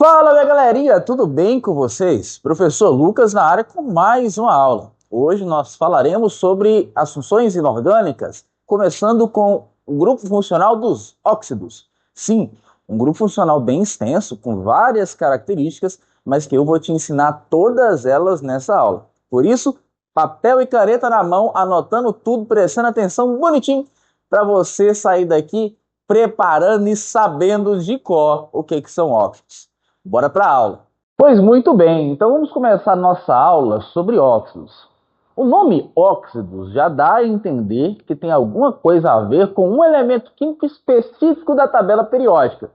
Fala, minha galerinha, tudo bem com vocês? Professor Lucas na área com mais uma aula. Hoje nós falaremos sobre as funções inorgânicas, começando com o grupo funcional dos óxidos. Sim, um grupo funcional bem extenso, com várias características, mas que eu vou te ensinar todas elas nessa aula. Por isso, papel e caneta na mão, anotando tudo, prestando atenção bonitinho, para você sair daqui preparando e sabendo de cor o que são óxidos. Bora para a aula. Pois muito bem, então vamos começar nossa aula sobre óxidos. O nome óxidos já dá a entender que tem alguma coisa a ver com um elemento químico específico da tabela periódica.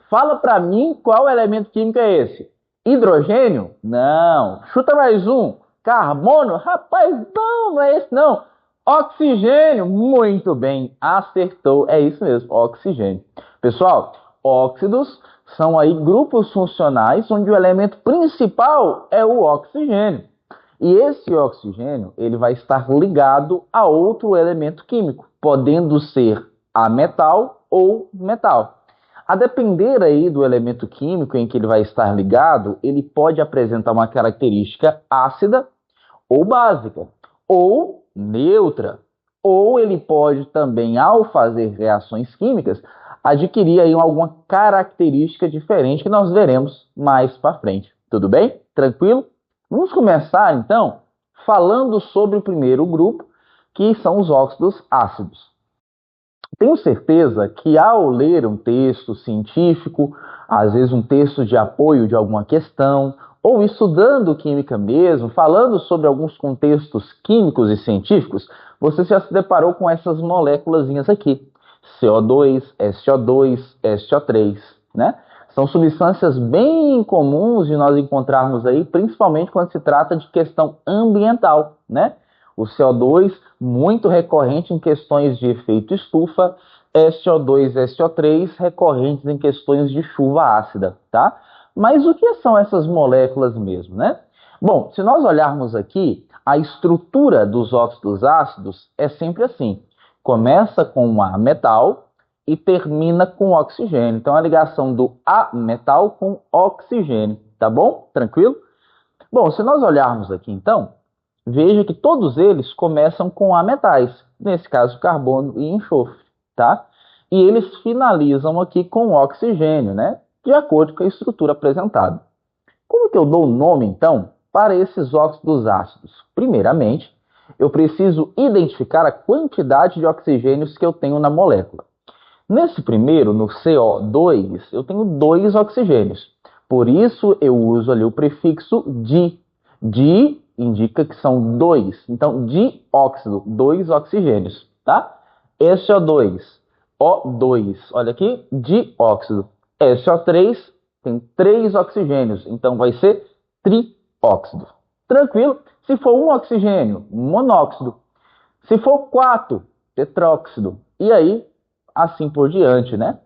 Fala para mim qual elemento químico é esse? Hidrogênio? Não. Chuta mais um. Carbono? Rapaz, não é esse não. Oxigênio? Muito bem, acertou. É isso mesmo, oxigênio. Pessoal, óxidos são aí grupos funcionais onde o elemento principal é o oxigênio. E esse oxigênio ele vai estar ligado a outro elemento químico, podendo ser ametal ou metal. A depender aí do elemento químico em que ele vai estar ligado, ele pode apresentar uma característica ácida ou básica, ou neutra, ou ele pode também, ao fazer reações químicas, adquirir aí alguma característica diferente que nós veremos mais para frente. Tudo bem? Tranquilo? Vamos começar então falando sobre o primeiro grupo, que são os óxidos ácidos. Tenho certeza que ao ler um texto científico, às vezes um texto de apoio de alguma questão, ou estudando química mesmo, falando sobre alguns contextos químicos e científicos, você já se deparou com essas moléculas aqui. CO2, SO2, SO3, né? São substâncias bem comuns de nós encontrarmos aí, principalmente quando se trata de questão ambiental, né? O CO2, muito recorrente em questões de efeito estufa, SO2 e SO3, recorrentes em questões de chuva ácida, tá? Mas o que são essas moléculas mesmo, né? Bom, se nós olharmos aqui, a estrutura dos óxidos ácidos é sempre assim. Começa com um ametal e termina com oxigênio. Então, a ligação do ametal com oxigênio, tá bom? Tranquilo? Bom, se nós olharmos aqui, então, veja que todos eles começam com ametais, nesse caso, carbono e enxofre, tá? E eles finalizam aqui com oxigênio, né? De acordo com a estrutura apresentada. Como que eu dou o nome, então, para esses óxidos ácidos? Primeiramente, eu preciso identificar a quantidade de oxigênios que eu tenho na molécula. Nesse primeiro, no CO2, eu tenho 2 oxigênios. Por isso, eu uso ali o prefixo di. Di indica que são 2. Então, dióxido, 2 oxigênios, tá? SO2, O2, olha aqui, dióxido. SO3 tem 3 oxigênios, então vai ser trióxido. Tranquilo? Se for um oxigênio, monóxido. Se for 4, tetróxido. E aí, assim por diante, né?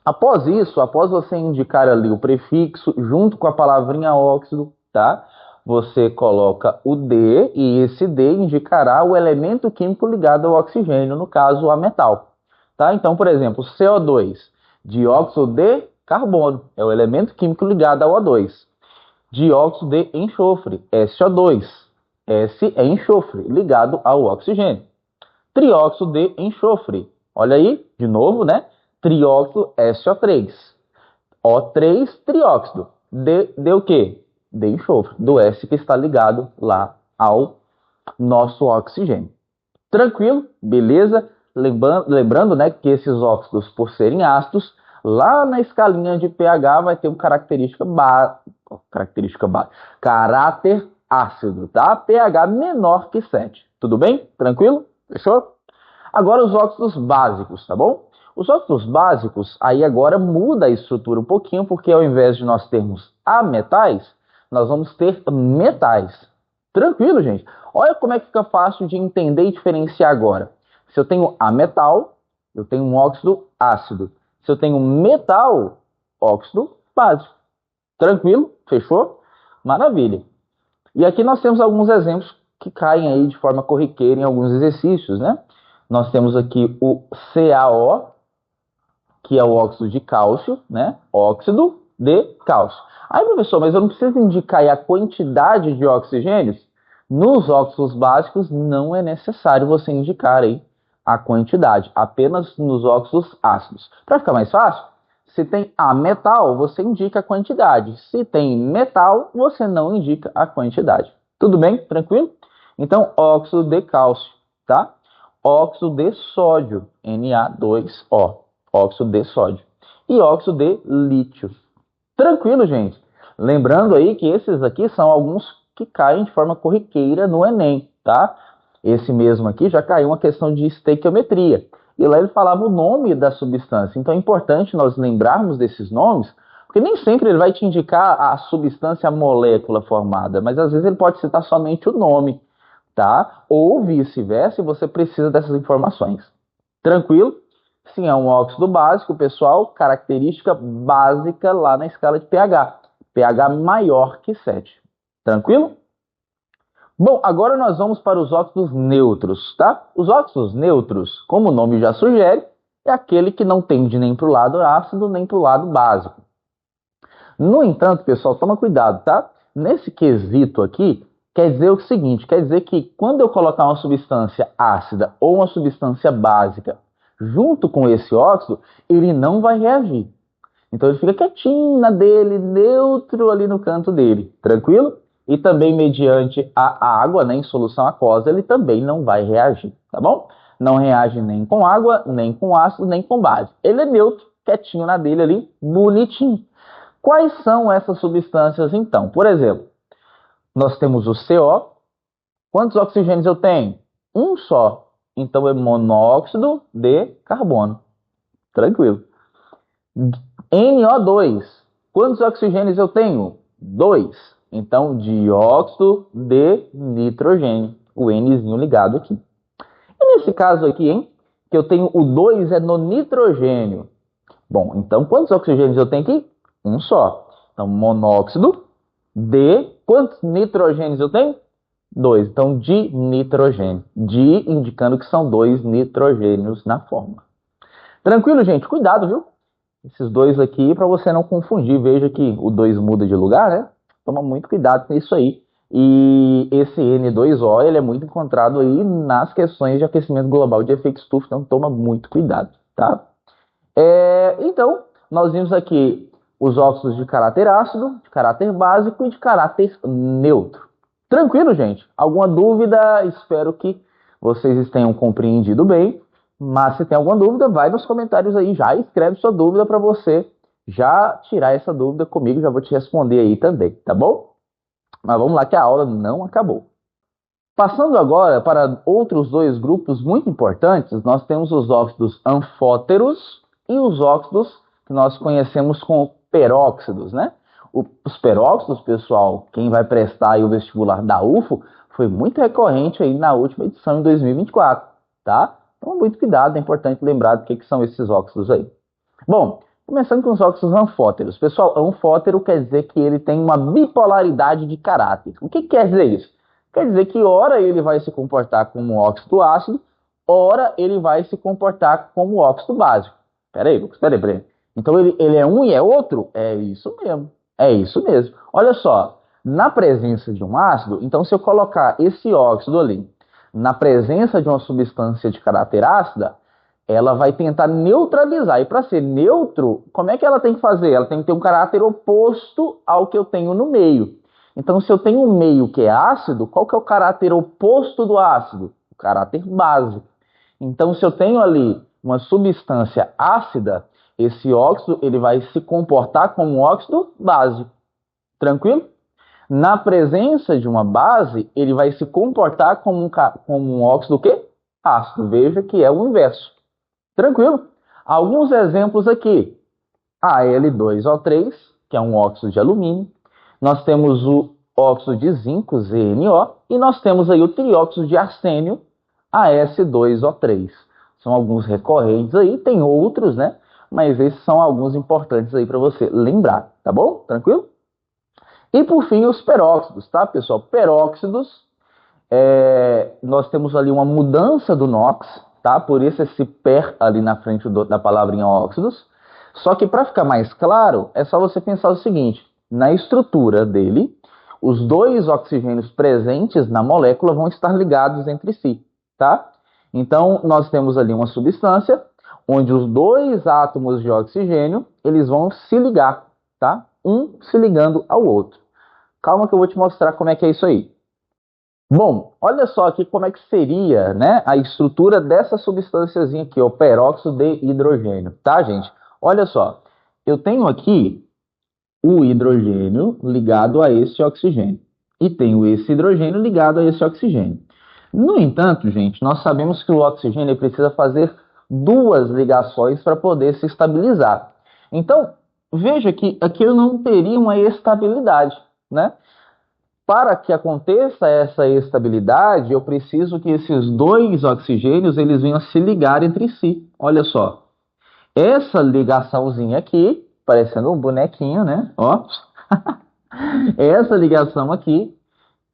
Após isso, após você indicar ali o prefixo junto com a palavrinha óxido, tá? Você coloca o D e esse D indicará o elemento químico ligado ao oxigênio, no caso, a metal. Tá? Então, por exemplo, CO2, dióxido de carbono, é o elemento químico ligado ao O2. Dióxido de enxofre, SO2. S é enxofre, ligado ao oxigênio. Trióxido de enxofre, olha aí, de novo, né? Trióxido SO3. O3, trióxido. De o quê? De enxofre, do S que está ligado lá ao nosso oxigênio. Tranquilo? Beleza? Lembrando, né, que esses óxidos, por serem ácidos, lá na escalinha de pH vai ter uma caráter ácido, tá? pH menor que 7. Tudo bem? Tranquilo? Fechou? Agora os óxidos básicos, tá bom? Os óxidos básicos, aí agora muda a estrutura um pouquinho, porque ao invés de nós termos ametais, nós vamos ter metais. Tranquilo, gente? Olha como é que fica fácil de entender e diferenciar agora. Se eu tenho ametal, eu tenho um óxido ácido. Se eu tenho metal, óxido básico. Tranquilo? Fechou? Maravilha. E aqui nós temos alguns exemplos que caem aí de forma corriqueira em alguns exercícios, né? Nós temos aqui o CaO, que é o óxido de cálcio, né? Óxido de cálcio. Aí, professor, mas eu não preciso indicar aí a quantidade de oxigênios? Nos óxidos básicos não é necessário você indicar aí a quantidade, apenas nos óxidos ácidos. Para ficar mais fácil, se tem ametal, você indica a quantidade. Se tem metal, você não indica a quantidade. Tudo bem? Tranquilo? Então, óxido de cálcio, tá? Óxido de sódio, Na2O, óxido de sódio. E óxido de lítio. Tranquilo, gente? Lembrando aí que esses aqui são alguns que caem de forma corriqueira no Enem, tá? Esse mesmo aqui já caiu uma questão de estequiometria. E lá ele falava o nome da substância. Então é importante nós lembrarmos desses nomes, porque nem sempre ele vai te indicar a substância, a molécula formada, mas às vezes ele pode citar somente o nome, tá? Ou vice-versa, e você precisa dessas informações. Tranquilo? Sim, é um óxido básico, pessoal, característica básica lá na escala de pH. pH maior que 7. Tranquilo? Bom, agora nós vamos para os óxidos neutros, tá? Os óxidos neutros, como o nome já sugere, é aquele que não tende nem para o lado ácido, nem para o lado básico. No entanto, pessoal, toma cuidado, tá? Nesse quesito aqui, quer dizer o seguinte, quer dizer que quando eu colocar uma substância ácida ou uma substância básica junto com esse óxido, ele não vai reagir. Então ele fica quietinho na dele, neutro ali no canto dele, tranquilo? E também mediante a água, né, em solução aquosa, ele também não vai reagir, tá bom? Não reage nem com água, nem com ácido, nem com base. Ele é neutro, quietinho na dele ali, bonitinho. Quais são essas substâncias então? Por exemplo, nós temos o CO. Quantos oxigênios eu tenho? Um só. Então é monóxido de carbono. Tranquilo. NO2. Quantos oxigênios eu tenho? 2. Então, dióxido de nitrogênio. O Nzinho ligado aqui. E nesse caso aqui, hein? Que eu tenho o 2 é no nitrogênio. Bom, então quantos oxigênios eu tenho aqui? Um só. Então, monóxido de... Quantos nitrogênios eu tenho? 2. Então, dinitrogênio. Di indicando que são 2 nitrogênios na forma. Tranquilo, gente? Cuidado, viu? Esses dois aqui, para você não confundir. Veja que o 2 muda de lugar, né? Toma muito cuidado com isso aí. E esse N2O, ele é muito encontrado aí nas questões de aquecimento global de efeito estufa. Então, toma muito cuidado, tá? Então, nós vimos aqui os óxidos de caráter ácido, de caráter básico e de caráter neutro. Tranquilo, gente? Alguma dúvida? Espero que vocês tenham compreendido bem. Mas se tem alguma dúvida, vai nos comentários aí, já escreve sua dúvida para você já tirar essa dúvida comigo, já vou te responder aí também, tá bom? Mas vamos lá que a aula não acabou. Passando agora para outros dois grupos muito importantes, nós temos os óxidos anfóteros e os óxidos que nós conhecemos como peróxidos, né? Os peróxidos, pessoal, quem vai prestar aí o vestibular da UFO, foi muito recorrente aí na última edição em 2024, tá? Então, muito cuidado, é importante lembrar do que são esses óxidos aí. Bom, começando com os óxidos anfóteros. Pessoal, anfótero quer dizer que ele tem uma bipolaridade de caráter. O que quer dizer isso? Quer dizer que ora ele vai se comportar como óxido ácido, ora ele vai se comportar como óxido básico. Peraí, Lucas, peraí. Então ele é um e é outro? É isso mesmo. É isso mesmo. Olha só, na presença de um ácido, então se eu colocar esse óxido ali na presença de uma substância de caráter ácida, ela vai tentar neutralizar. E para ser neutro, como é que ela tem que fazer? Ela tem que ter um caráter oposto ao que eu tenho no meio. Então, se eu tenho um meio que é ácido, qual que é o caráter oposto do ácido? O caráter básico. Então, se eu tenho ali uma substância ácida, esse óxido ele vai se comportar como um óxido básico. Tranquilo? Na presença de uma base, ele vai se comportar como um óxido o quê? Ácido. Veja que é o inverso. Tranquilo? Alguns exemplos aqui. Al2O3, que é um óxido de alumínio. Nós temos o óxido de zinco, ZNO. E nós temos aí o trióxido de arsênio, As2O3. São alguns recorrentes aí. Tem outros, né? Mas esses são alguns importantes aí para você lembrar. Tá bom? Tranquilo? E por fim, os peróxidos, tá, pessoal? Peróxidos, nós temos ali uma mudança do NOx, tá? Por isso esse per ali na frente da palavrinha óxidos. Só que para ficar mais claro, é só você pensar o seguinte: na estrutura dele, os dois oxigênios presentes na molécula vão estar ligados entre si, tá? Então, nós temos ali uma substância onde os dois átomos de oxigênio, eles vão se ligar, tá? Um se ligando ao outro. Calma que eu vou te mostrar como é que é isso aí. Bom, olha só aqui como é que seria, né, a estrutura dessa substânciazinha aqui, o peróxido de hidrogênio, tá, gente? Olha só, eu tenho aqui o hidrogênio ligado a esse oxigênio e tenho esse hidrogênio ligado a esse oxigênio. No entanto, gente, nós sabemos que o oxigênio precisa fazer duas ligações para poder se estabilizar. Então, veja que aqui eu não teria uma estabilidade, né? Para que aconteça essa estabilidade, eu preciso que esses dois oxigênios eles venham a se ligar entre si. Olha só, essa ligaçãozinha aqui, parecendo um bonequinho, né? Ó, essa ligação aqui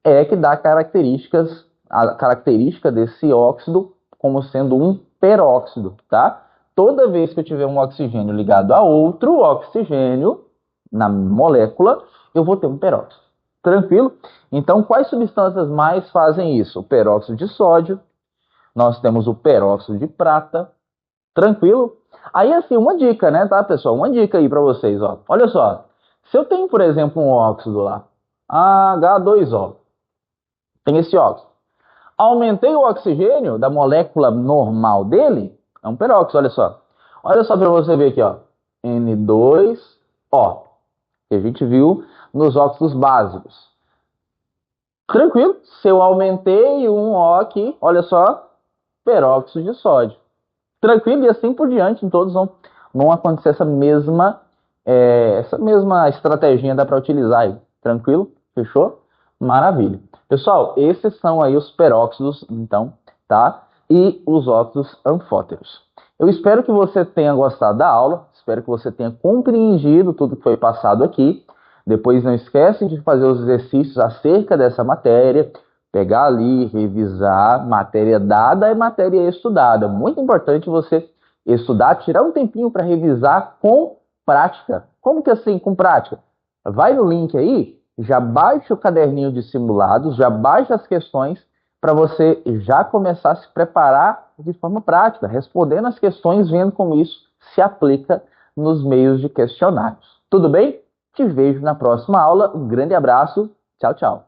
é que dá características, a característica desse óxido como sendo um peróxido, tá? Toda vez que eu tiver um oxigênio ligado a outro oxigênio na molécula, eu vou ter um peróxido. Tranquilo? Então, quais substâncias mais fazem isso? O peróxido de sódio, nós temos o peróxido de prata. Tranquilo? Aí, assim, uma dica, né, tá, pessoal? Uma dica aí para vocês, ó. Olha só. Se eu tenho, por exemplo, um óxido lá, H2O, tem esse óxido. Aumentei o oxigênio da molécula normal dele, é um peróxido, olha só. Olha só para você ver aqui, ó. N2O, que a gente viu nos óxidos básicos. Tranquilo? Se eu aumentei um O aqui, olha só, peróxido de sódio. Tranquilo? E assim por diante, em todos vão acontecer essa mesma estratégia dá para utilizar aí. Tranquilo? Fechou? Maravilha. Pessoal, esses são aí os peróxidos, então, tá? E os óxidos anfóteros. Eu espero que você tenha gostado da aula, espero que você tenha compreendido tudo que foi passado aqui. Depois não esquece de fazer os exercícios acerca dessa matéria, pegar ali, revisar matéria dada e matéria estudada. Muito importante você estudar, tirar um tempinho para revisar com prática. Como que assim, com prática? Vai no link aí, já baixa o caderninho de simulados, já baixa as questões para você já começar a se preparar de forma prática, respondendo as questões, vendo como isso se aplica nos meios de questionários. Tudo bem? Te vejo na próxima aula. Um grande abraço. Tchau, tchau.